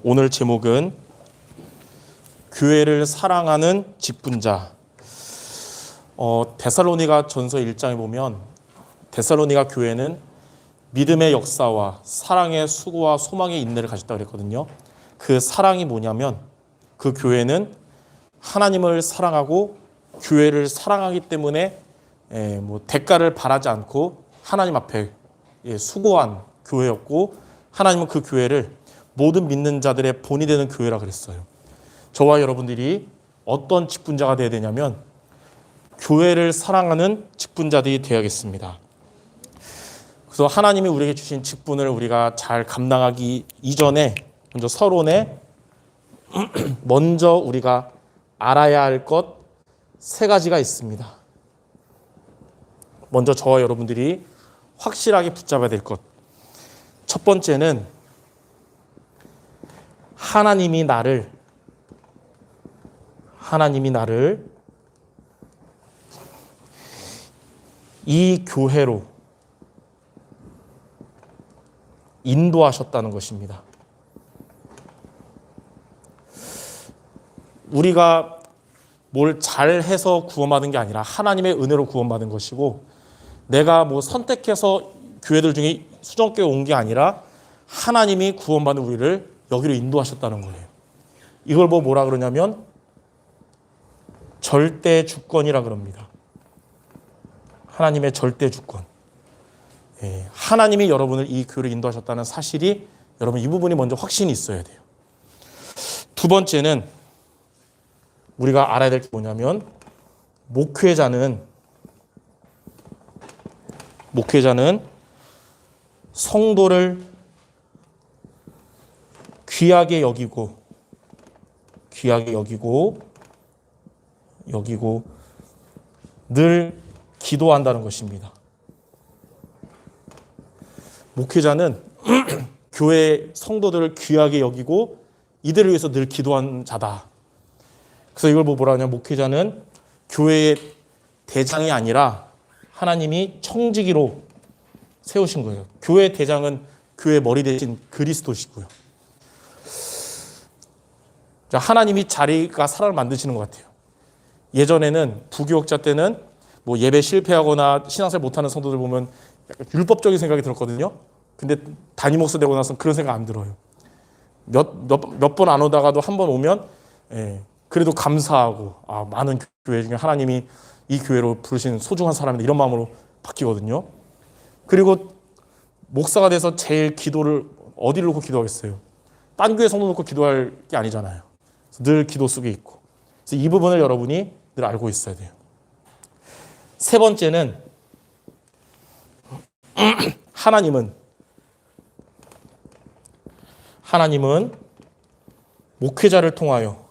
오늘 제목은 교회를 사랑하는 직분자. 데살로니가 전서 1장에 보면 데살로니가 교회는 믿음의 역사와 사랑의 수고와 소망의 인내를 가졌다고 그랬거든요. 그 사랑이 뭐냐면 그 교회는 하나님을 사랑하고 교회를 사랑하기 때문에 대가를 바라지 않고 하나님 앞에 수고한 교회였고, 하나님은 그 교회를 모든 믿는 자들의 본이 되는 교회라 그랬어요. 저와 여러분들이 어떤 직분자가 되어야 되냐면 교회를 사랑하는 직분자들이 되어야겠습니다. 그래서 하나님이 우리에게 주신 직분을 우리가 잘 감당하기 이전에 먼저 서론에 먼저 우리가 알아야 할 것 3가지가 있습니다. 먼저 저와 여러분들이 확실하게 붙잡아야 될 것. 첫 번째는 하나님이 나를 이 교회로 인도하셨다는 것입니다. 우리가 뭘 잘해서 구원받은 게 아니라 하나님의 은혜로 구원받은 것이고, 내가 선택해서 교회들 중에 수정교회 온 게 아니라 하나님이 구원받은 우리를 여기로 인도하셨다는 거예요. 이걸 뭐라 그러냐면 절대 주권이라 그럽니다. 하나님의 절대 주권. 하나님이 여러분을 이 교회로 인도하셨다는 사실이, 여러분 이 부분이 먼저 확신이 있어야 돼요. 두 번째는 우리가 알아야 될 게 뭐냐면 목회자는 성도를 귀하게 여기고 늘 기도한다는 것입니다. 목회자는 교회 성도들을 귀하게 여기고 이들을 위해서 늘 기도하는 자다. 그래서 이걸 뭐라 하냐면 목회자는 교회의 대장이 아니라 하나님이 청지기로 세우신 거예요. 교회 대장은 교회 머리 대신 그리스도시고요. 하나님이 자리가 사람을 만드시는 것 같아요. 예전에는 부교육자 때는 예배 실패하거나 신앙생활 못하는 성도들 보면 약간 율법적인 생각이 들었거든요. 근데 담임 목사 되고 나서는 그런 생각 안 들어요. 몇 번 안 오다가도 한 번 오면 그래도 감사하고, 많은 교회 중에 하나님이 이 교회로 부르신 소중한 사람이다, 이런 마음으로 바뀌거든요. 그리고 목사가 돼서 제일 기도를 어디를 놓고 기도하겠어요? 딴 교회 성도 놓고 기도할 게 아니잖아요. 늘 기도 속에 있고. 그래서 이 부분을 여러분이 늘 알고 있어야 돼요. 세 번째는 하나님은 목회자를 통하여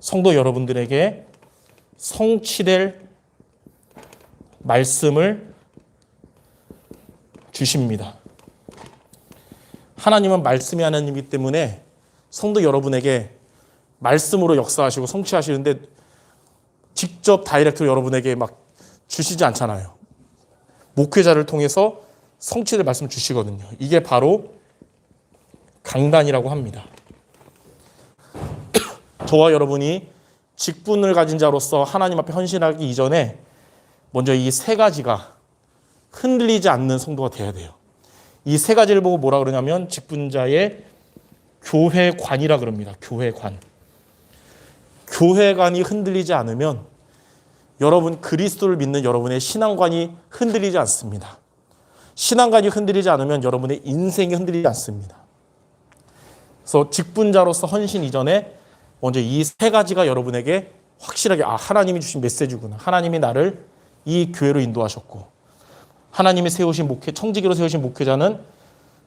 성도 여러분들에게 성취될 말씀을 주십니다. 하나님은 말씀이 하나님이기 때문에 성도 여러분에게 말씀으로 역사하시고 성취하시는데 직접 다이렉트로 여러분에게 주시지 않잖아요. 목회자를 통해서 성취될 말씀을 주시거든요. 이게 바로 강단이라고 합니다. 저와 여러분이 직분을 가진 자로서 하나님 앞에 헌신하기 이전에 먼저 이 3가지가 흔들리지 않는 성도가 되어야 돼요. 이 3가지를 보고 뭐라 그러냐면 직분자의 교회관이라 그럽니다. 교회관이 흔들리지 않으면 여러분 그리스도를 믿는 여러분의 신앙관이 흔들리지 않습니다. 신앙관이 흔들리지 않으면 여러분의 인생이 흔들리지 않습니다. 그래서 직분자로서 헌신 이전에 먼저 이 3가지가 여러분에게 확실하게 하나님이 주신 메시지구나. 하나님이 나를 이 교회로 인도하셨고, 하나님이 세우신 청지기로 세우신 목회자는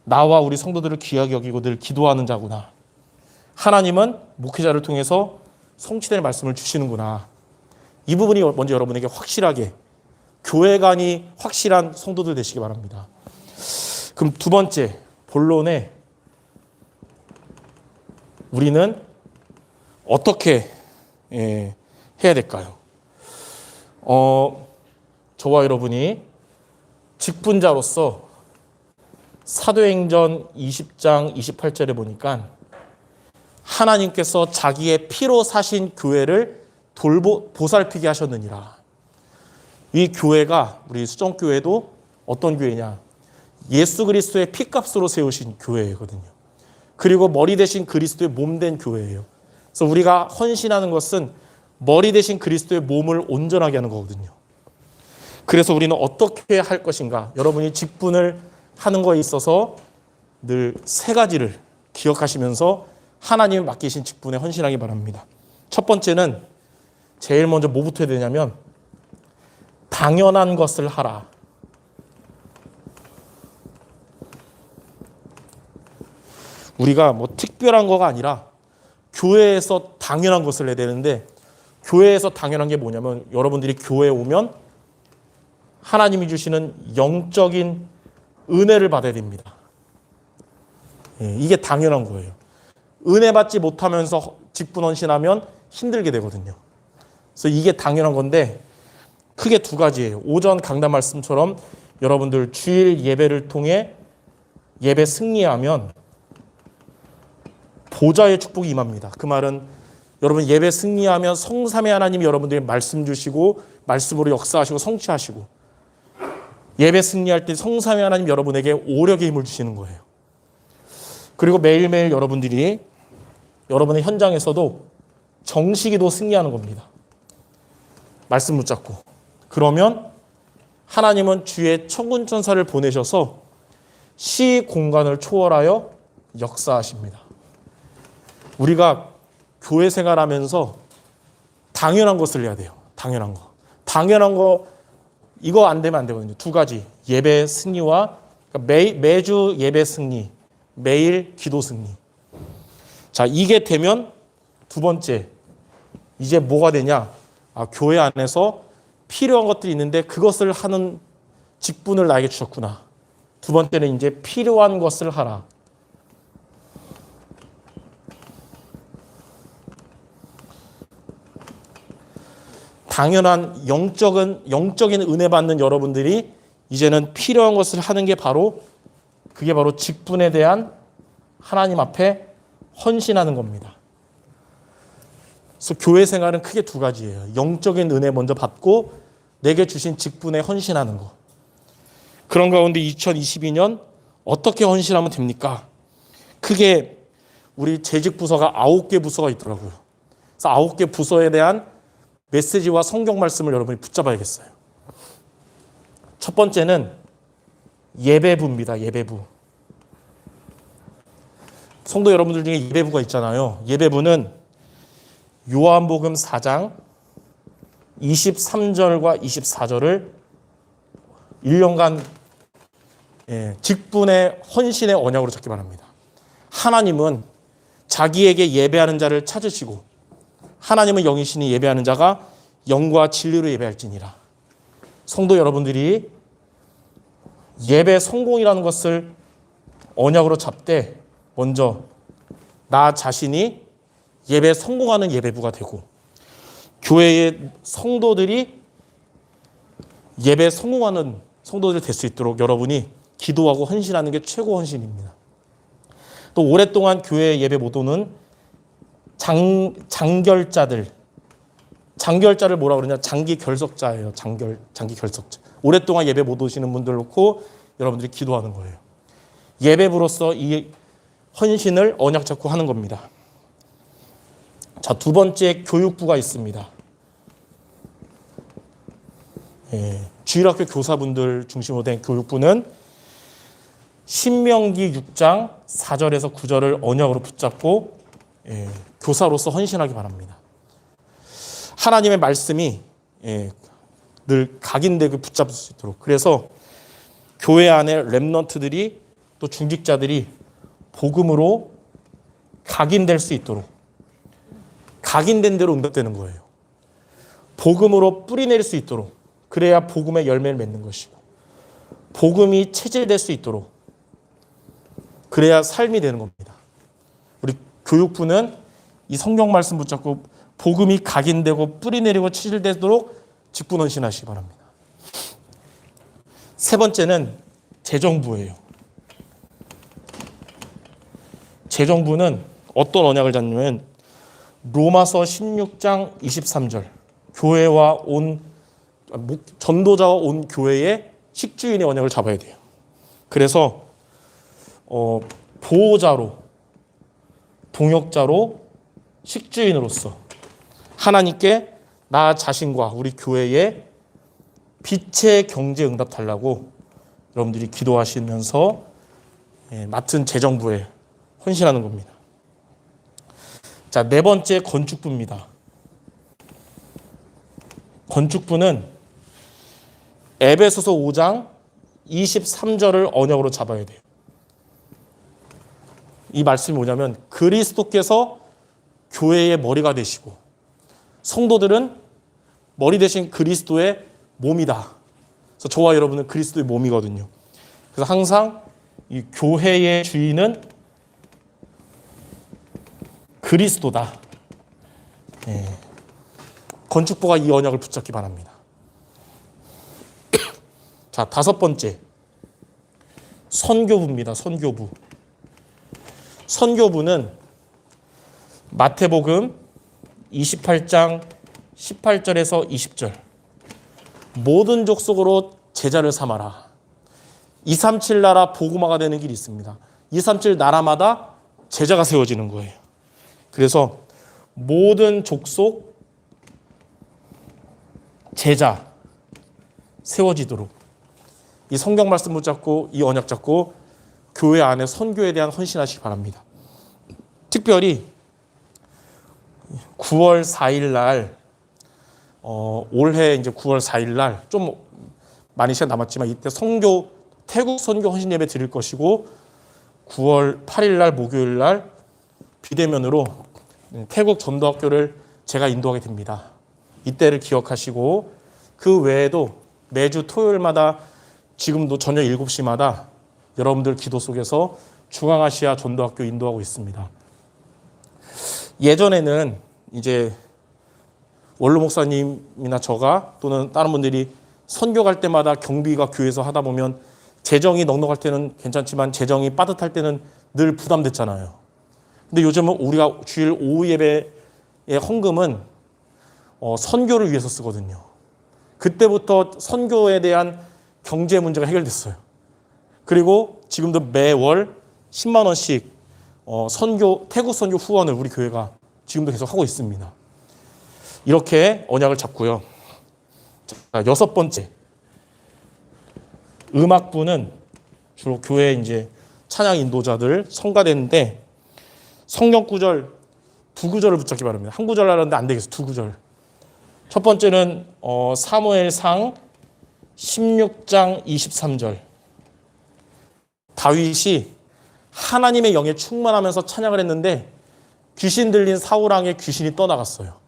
나와 우리 성도들을 귀하게 여기고 늘 기도하는 자구나. 하나님은 목회자를 통해서 성취될 말씀을 주시는구나. 이 부분이 먼저 여러분에게 확실하게, 교회관이 확실한 성도들 되시기 바랍니다. 그럼 두 번째, 본론에 우리는 어떻게 해야 될까요? 저와 여러분이 직분자로서 사도행전 20장 28절에 보니까 하나님께서 자기의 피로 사신 교회를 보살피게 하셨느니라. 이 교회가 우리 수정교회도 어떤 교회냐? 예수 그리스도의 피값으로 세우신 교회거든요. 그리고 머리 대신 그리스도의 몸 된 교회예요. 그래서 우리가 헌신하는 것은 머리 대신 그리스도의 몸을 온전하게 하는 거거든요. 그래서 우리는 어떻게 할 것인가? 여러분이 직분을 하는 거에 있어서 늘 세 가지를 기억하시면서 하나님이 맡기신 직분에 헌신하기 바랍니다. 첫 번째는 제일 먼저 뭐부터 해야 되냐면 당연한 것을 하라. 우리가 뭐 특별한 거가 아니라 교회에서 당연한 것을 해야 되는데, 교회에서 당연한 게 뭐냐면 여러분들이 교회에 오면 하나님이 주시는 영적인 은혜를 받아야 됩니다. 이게 당연한 거예요. 은혜 받지 못하면서 직분 헌신하면 힘들게 되거든요. 그래서 이게 당연한 건데 크게 두 가지예요. 오전 강단 말씀처럼 여러분들 주일 예배를 통해 예배 승리하면 보좌의 축복이 임합니다. 그 말은 여러분 예배 승리하면 성삼위 하나님이 여러분들에게 말씀 주시고 말씀으로 역사하시고 성취하시고, 예배 승리할 때 성삼위 하나님 여러분에게 오력의 힘을 주시는 거예요. 그리고 매일매일 여러분들이 여러분의 현장에서도 정식기도 승리하는 겁니다. 말씀 붙잡고. 그러면 하나님은 주의 천군 천사를 보내셔서 시 공간을 초월하여 역사하십니다. 우리가 교회 생활하면서 당연한 것을 해야 돼요. 당연한 거. 당연한 거 이거 안 되면 안 되거든요. 두 가지. 예배 승리와 매주 예배 승리, 매일 기도 승리. 자, 이게 되면 두 번째, 이제 뭐가 되냐? 교회 안에서 필요한 것들이 있는데 그것을 하는 직분을 나에게 주셨구나. 두 번째는 이제 필요한 것을 하라. 당연한 영적인 은혜 받는 여러분들이 이제는 필요한 것을 하는 게 그게 바로 직분에 대한 하나님 앞에 헌신하는 겁니다. 그래서 교회 생활은 크게 두 가지예요. 영적인 은혜 먼저 받고 내게 주신 직분에 헌신하는 거. 그런 가운데 2022년 어떻게 헌신하면 됩니까? 크게 우리 재직 부서가 9개 부서가 있더라고요. 그래서 9개 부서에 대한 메시지와 성경 말씀을 여러분이 붙잡아야겠어요. 첫 번째는 예배부입니다. 예배부. 성도 여러분들 중에 예배부가 있잖아요. 예배부는 요한복음 4장 23절과 24절을 1년간 직분의 헌신의 언약으로 적기 바랍니다. 하나님은 자기에게 예배하는 자를 찾으시고 하나님은 영이시니 예배하는 자가 영과 진리로 예배할지니라. 성도 여러분들이 예배 성공이라는 것을 언약으로 잡되 먼저 나 자신이 예배 성공하는 예배부가 되고 교회의 성도들이 예배 성공하는 성도들 될 수 있도록 여러분이 기도하고 헌신하는 게 최고 헌신입니다. 또 오랫동안 교회 예배 못 오는 장결자를 뭐라고 그러냐? 장기 결석자예요. 장기 결석자. 오랫동안 예배 못 오시는 분들 놓고 여러분들이 기도하는 거예요. 예배부로서 이 헌신을 언약 잡고 하는 겁니다. 자, 두 번째 교육부가 있습니다. 주일학교 교사분들 중심으로 된 교육부는 신명기 6장 4절에서 9절을 언약으로 붙잡고 교사로서 헌신하기 바랍니다. 하나님의 말씀이 늘 각인되고 붙잡을 수 있도록. 그래서 교회 안에 렘넌트들이 또 중직자들이 복음으로 각인될 수 있도록, 각인된 대로 응답되는 거예요. 복음으로 뿌리낼 수 있도록, 그래야 복음의 열매를 맺는 것이고, 복음이 체질될 수 있도록, 그래야 삶이 되는 겁니다. 우리 교육부는 이 성경 말씀 붙잡고 복음이 각인되고 뿌리내리고 체질되도록 직분헌신하시기 바랍니다. 세 번째는 재정부예요. 재정부는 어떤 언약을 잡냐면 로마서 16장 23절 교회와 전도자와 온 교회의 식주인의 언약을 잡아야 돼요. 그래서 보호자로, 동역자로, 식주인으로서 하나님께 나 자신과 우리 교회에 빛의 경제 응답 달라고 여러분들이 기도하시면서 맡은 재정부에 헌신하는 겁니다. 자, 네 번째 건축부입니다. 건축부는 에베소서 5장 23절을 언약으로 잡아야 돼요. 이 말씀이 뭐냐면 그리스도께서 교회의 머리가 되시고 성도들은 머리 대신 그리스도의 몸이다. 그래서 저와 여러분은 그리스도의 몸이거든요. 그래서 항상 이 교회의 주인은 그리스도다. 건축부가 이 언약을 붙잡기 바랍니다. 자, 다섯 번째. 선교부입니다. 선교부. 선교부는 마태복음 28장 18절에서 20절. 모든 족속으로 제자를 삼아라. 237 나라 복음화가 되는 길이 있습니다. 237 나라마다 제자가 세워지는 거예요. 그래서 모든 족속 제자 세워지도록 이 성경 말씀 붙잡고 이 언약 잡고 교회 안에 선교에 대한 헌신하시기 바랍니다. 특별히 9월 4일 날 올해 이제 9월 4일 날 좀 많이 시간 남았지만 이때 태국 선교 헌신 예배 드릴 것이고 9월 8일 날 목요일 날 비대면으로 태국 전도학교를 제가 인도하게 됩니다. 이때를 기억하시고 그 외에도 매주 토요일마다 지금도 저녁 7시마다 여러분들 기도 속에서 중앙아시아 전도학교 인도하고 있습니다. 예전에는 이제 원로 목사님이나 저가 또는 다른 분들이 선교 갈 때마다 경비가 교회에서 하다 보면 재정이 넉넉할 때는 괜찮지만 재정이 빠듯할 때는 늘 부담됐잖아요. 근데 요즘은 우리가 주일 오후 예배의 헌금은 선교를 위해서 쓰거든요. 그때부터 선교에 대한 경제 문제가 해결됐어요. 그리고 지금도 매월 10만 원씩 태국 선교 후원을 우리 교회가 지금도 계속 하고 있습니다. 이렇게 언약을 잡고요. 자, 여섯 번째. 음악부는 주로 교회 이제 찬양 인도자들 성가대인데 성경 구절 두 구절을 붙잡기 바랍니다. 한 구절 하는데 안 되겠어요. 두 구절. 첫 번째는 사무엘상 16장 23절. 다윗이 하나님의 영에 충만하면서 찬양을 했는데 귀신 들린 사울 왕의 귀신이 떠나갔어요.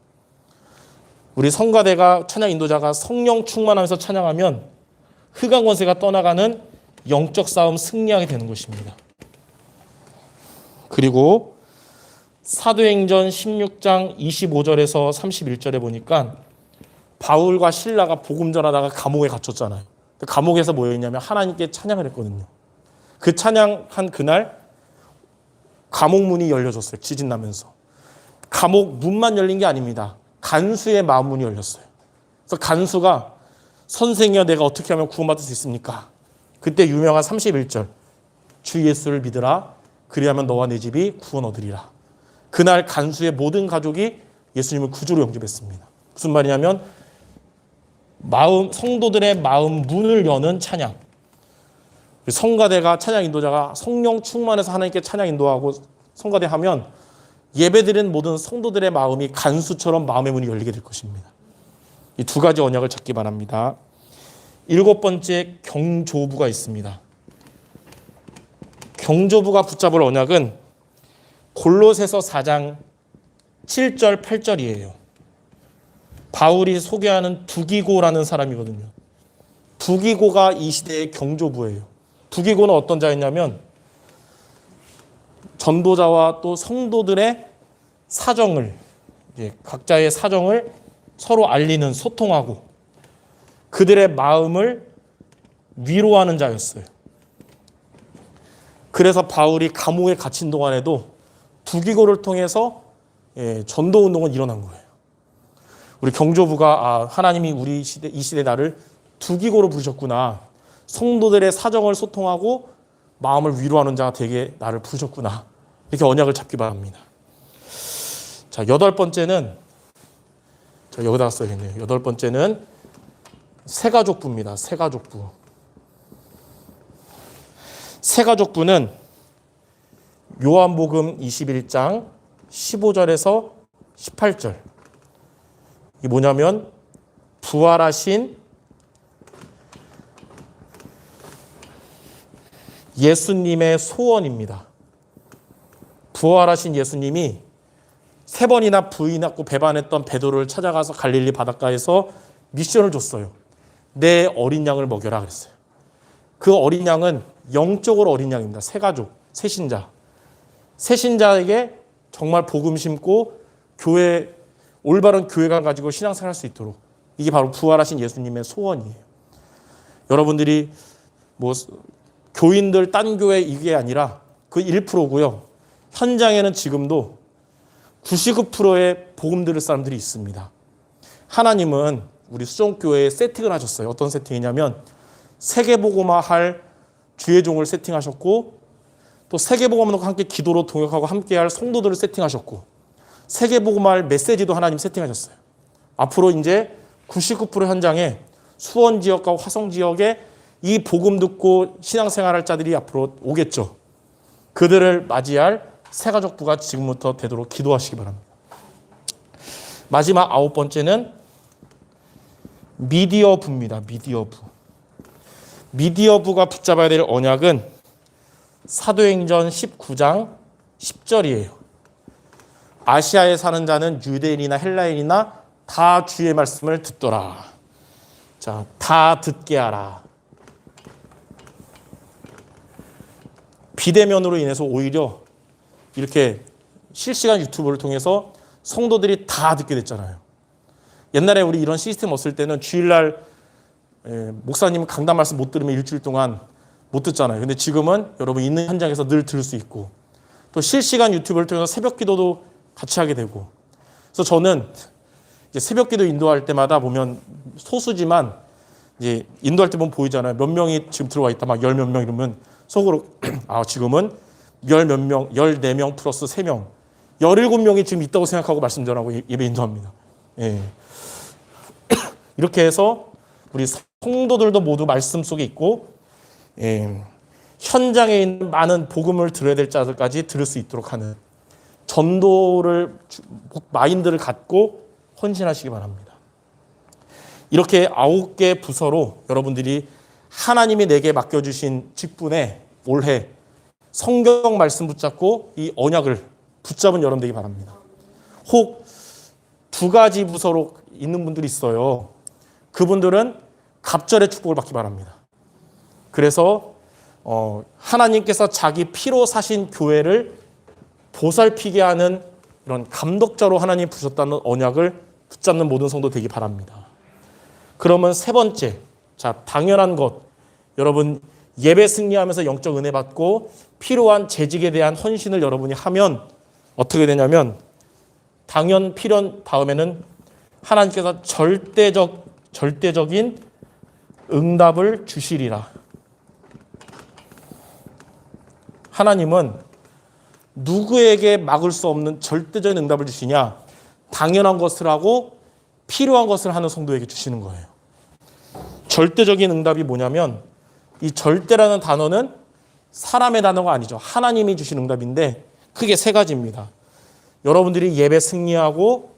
우리 성가대가 찬양 인도자가 성령 충만하면서 찬양하면 흑암 권세가 떠나가는 영적 싸움 승리하게 되는 것입니다. 그리고 사도행전 16장 25절에서 31절에 보니까 바울과 실라가 복음 전하다가 감옥에 갇혔잖아요. 감옥에서 뭐였냐면 하나님께 찬양을 했거든요. 그 찬양한 그날 감옥 문이 열려졌어요. 지진 나면서. 감옥 문만 열린 게 아닙니다. 간수의 마음 문이 열렸어요. 그래서 간수가 선생이여 내가 어떻게 하면 구원받을 수 있습니까? 그때 유명한 31절 주 예수를 믿으라 그리하면 너와 내 집이 구원 얻으리라. 그날 간수의 모든 가족이 예수님을 구주로 영접했습니다. 무슨 말이냐면 성도들의 마음 문을 여는 찬양. 성가대가 찬양 인도자가 성령 충만해서 하나님께 찬양 인도하고 성가대하면 예배드리는 모든 성도들의 마음이 간수처럼 마음의 문이 열리게 될 것입니다. 이 두 가지 언약을 찾기 바랍니다. 일곱 번째 경조부가 있습니다. 경조부가 붙잡을 언약은 골로새서 4장 7절 8절이에요. 바울이 소개하는 두기고라는 사람이거든요. 두기고가 이 시대의 경조부예요. 두기고는 어떤 자였냐면 전도자와 또 성도들의 사정을 각자의 사정을 서로 알리는 소통하고 그들의 마음을 위로하는 자였어요. 그래서 바울이 감옥에 갇힌 동안에도 부기고를 통해서 전도 운동은 일어난 거예요. 우리 경조부가 하나님이 이 시대 나를 두기고로 부르셨구나. 성도들의 사정을 소통하고 마음을 위로하는 자가 되게 나를 부르셨구나. 이렇게 언약을 잡기 바랍니다. 자, 여덟 번째는 여기다가 써야겠네요. 여덟 번째는 새가족부입니다. 새가족부. 새가족부는 요한복음 21장 15절에서 18절. 이게 뭐냐면 부활하신 예수님의 소원입니다. 부활하신 예수님이 3번이나 부인하고 배반했던 베드로를 찾아가서 갈릴리 바닷가에서 미션을 줬어요. 내 어린 양을 먹여라 그랬어요. 그 어린 양은 영적으로 어린 양입니다. 새가족, 새신자. 새신자에게 정말 복음 심고 올바른 교회관 가지고 신앙생활 할 수 있도록, 이게 바로 부활하신 예수님의 소원이에요. 여러분들이 교인들 딴 교회 이게 아니라 그 1%고요. 현장에는 지금도 99%의 복음 들을 사람들이 있습니다. 하나님은 우리 수종교회에 세팅을 하셨어요. 어떤 세팅이냐면 세계복음화 할 주의 종을 세팅하셨고, 또 세계복음화와 함께 기도로 동역하고 함께할 성도들을 세팅하셨고, 세계복음화 할 메시지도 하나님 세팅하셨어요. 앞으로 이제 99% 현장에 수원 지역과 화성 지역에 이 복음 듣고 신앙생활할 자들이 앞으로 오겠죠. 그들을 맞이할 새가족부가 지금부터 되도록 기도하시기 바랍니다. 마지막 9번째는 미디어부입니다. 미디어부. 미디어부가 붙잡아야 될 언약은 사도행전 19장 10절이에요. 아시아에 사는 자는 유대인이나 헬라인이나 다 주의 말씀을 듣더라. 자, 다 듣게 하라. 비대면으로 인해서 오히려 이렇게 실시간 유튜브를 통해서 성도들이 다 듣게 됐잖아요. 옛날에 우리 이런 시스템 없을 때는 주일날 목사님 강단 말씀 못 들으면 일주일 동안 못 듣잖아요. 근데 지금은 여러분 있는 현장에서 늘 들을 수 있고, 또 실시간 유튜브를 통해서 새벽 기도도 같이 하게 되고. 그래서 저는 이제 새벽 기도 인도할 때마다 보면 소수지만 이제 인도할 때 보면 보이잖아요. 몇 명이 지금 들어와 있다, 막 10몇 명 이러면 속으로 지금은 10몇 명, 14명 플러스 3명, 17명이 지금 있다고 생각하고 말씀 전하고 예배 인도합니다. 예. 이렇게 해서 우리 성도들도 모두 말씀 속에 있고, 현장에 있는 많은 복음을 들어야 될 자들까지 들을 수 있도록 하는 전도를, 마인드를 갖고 헌신하시기 바랍니다. 이렇게 9개 부서로 여러분들이 하나님이 내게 맡겨주신 직분에 올해 성경 말씀 붙잡고 이 언약을 붙잡은 여러분 되기 바랍니다. 혹 2가지 부서로 있는 분들이 있어요. 그분들은 갑절의 축복을 받기 바랍니다. 그래서 하나님께서 자기 피로 사신 교회를 보살피게 하는 이런 감독자로 하나님 부르셨다는 언약을 붙잡는 모든 성도 되기 바랍니다. 그러면 3번째, 자, 당연한 것. 여러분 예배 승리하면서 영적 은혜 받고 필요한 재직에 대한 헌신을 여러분이 하면 어떻게 되냐면 필연 다음에는 하나님께서 절대적인 응답을 주시리라. 하나님은 누구에게 막을 수 없는 절대적인 응답을 주시냐? 당연한 것을 하고 필요한 것을 하는 성도에게 주시는 거예요. 절대적인 응답이 뭐냐면, 이 절대라는 단어는 사람의 단어가 아니죠. 하나님이 주신 응답인데 크게 3가지입니다. 여러분들이 예배 승리하고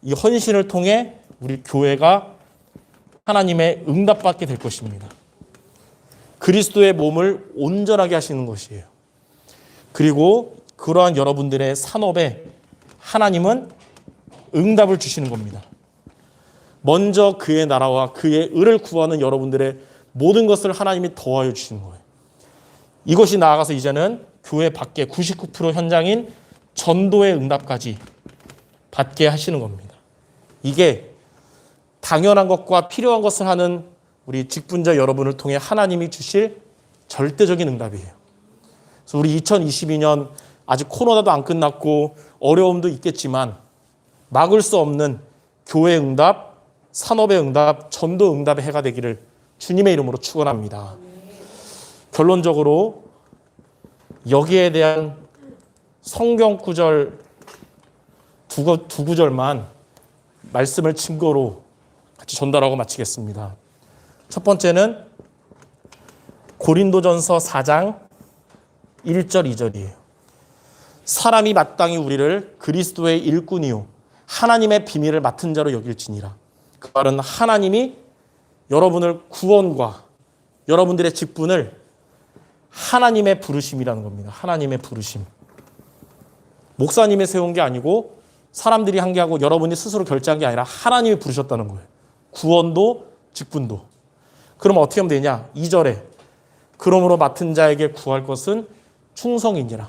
이 헌신을 통해 우리 교회가 하나님의 응답받게 될 것입니다. 그리스도의 몸을 온전하게 하시는 것이에요. 그리고 그러한 여러분들의 산업에 하나님은 응답을 주시는 겁니다. 먼저 그의 나라와 그의 의를 구하는 여러분들의 모든 것을 하나님이 더하여 주시는 거예요. 이것이 나아가서 이제는 교회 밖에 99% 현장인 전도의 응답까지 받게 하시는 겁니다. 이게 당연한 것과 필요한 것을 하는 우리 직분자 여러분을 통해 하나님이 주실 절대적인 응답이에요. 그래서 우리 2022년 아직 코로나도 안 끝났고 어려움도 있겠지만 막을 수 없는 교회 응답, 산업의 응답, 전도 응답의 해가 되기를 주님의 이름으로 축원합니다. 결론적으로 여기에 대한 성경 구절 두 구절만 말씀을 증거로 같이 전달하고 마치겠습니다. 첫 번째는 고린도전서 4장 1절 2절이에요. 사람이 마땅히 우리를 그리스도의 일꾼이요 하나님의 비밀을 맡은 자로 여길지니라. 그 말은 하나님이 여러분을 구원과 여러분들의 직분을 하나님의 부르심이라는 겁니다. 하나님의 부르심. 목사님이 세운 게 아니고 사람들이 한 게 하고 여러분이 스스로 결정한 게 아니라 하나님이 부르셨다는 거예요. 구원도 직분도. 그럼 어떻게 하면 되냐? 2절에 그러므로 맡은 자에게 구할 것은 충성이니라.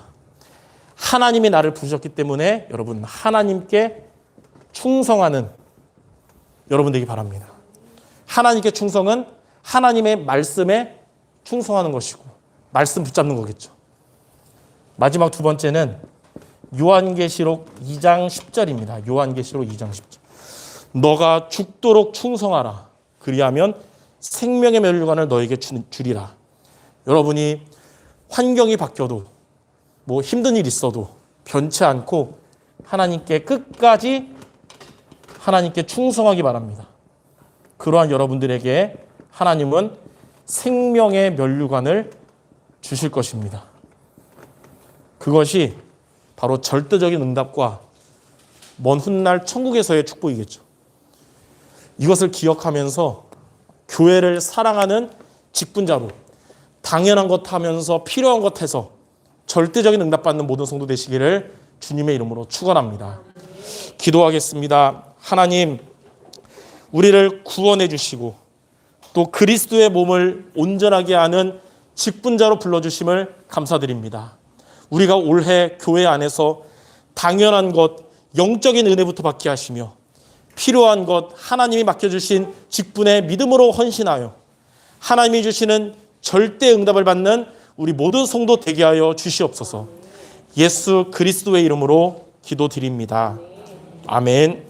하나님이 나를 부르셨기 때문에 여러분 하나님께 충성하는 여러분 되기 바랍니다. 하나님께 충성은 하나님의 말씀에 충성하는 것이고 말씀 붙잡는 거겠죠. 마지막 두 번째는 요한계시록 2장 10절입니다. 요한계시록 2장 10절. 너가 죽도록 충성하라. 그리하면 생명의 멸류관을 너에게 주리라. 여러분이 환경이 바뀌어도 뭐 힘든 일 있어도 변치 않고 하나님께 끝까지 하나님께 충성하기 바랍니다. 그러한 여러분들에게 하나님은 생명의 멸류관을 주실 것입니다. 그것이 바로 절대적인 응답과 먼 훗날 천국에서의 축복이겠죠. 이것을 기억하면서 교회를 사랑하는 직분자로 당연한 것 하면서 필요한 것 해서 절대적인 응답받는 모든 성도 되시기를 주님의 이름으로 축원합니다. 기도하겠습니다. 하나님, 우리를 구원해 주시고 또 그리스도의 몸을 온전하게 하는 직분자로 불러주심을 감사드립니다. 우리가 올해 교회 안에서 당연한 것, 영적인 은혜부터 받게 하시며 필요한 것, 하나님이 맡겨주신 직분에 믿음으로 헌신하여 하나님이 주시는 절대 응답을 받는 우리 모든 성도 되게 하여 주시옵소서. 예수 그리스도의 이름으로 기도드립니다. 아멘.